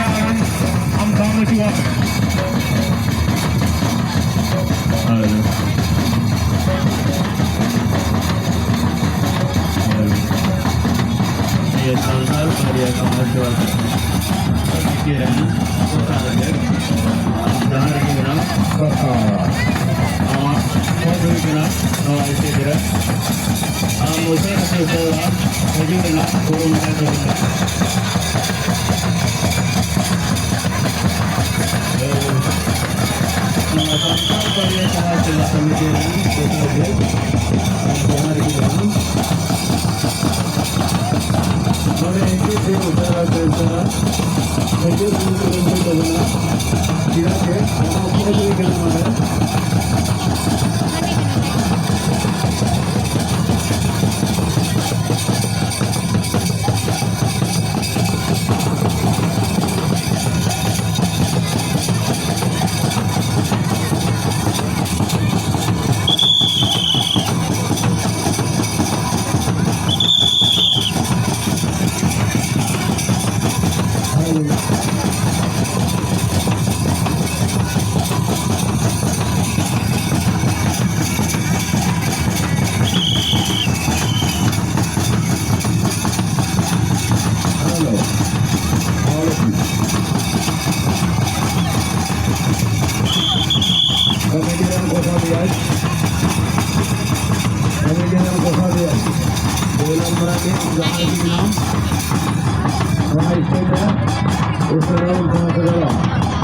kemanusiaan, hamba berjuang. Halo. Saya Salsal Karya Kemajuan Pemikiran Kota Hadir Dahar Kira Kota Kota Kira Kota Kira Musa Kira Maju Kira Kurung Kira Salsal Karya Kemajuan Pemikiran Kota Hadir Dahar Kira Ahora en que se usa la tercera, hay que hacer un poco de la tira que vamos a poder que la madre. Kemudian Kosadias dalam merakit Zahar Kinam Rahai Seda Ustadz Rahul Kemajuan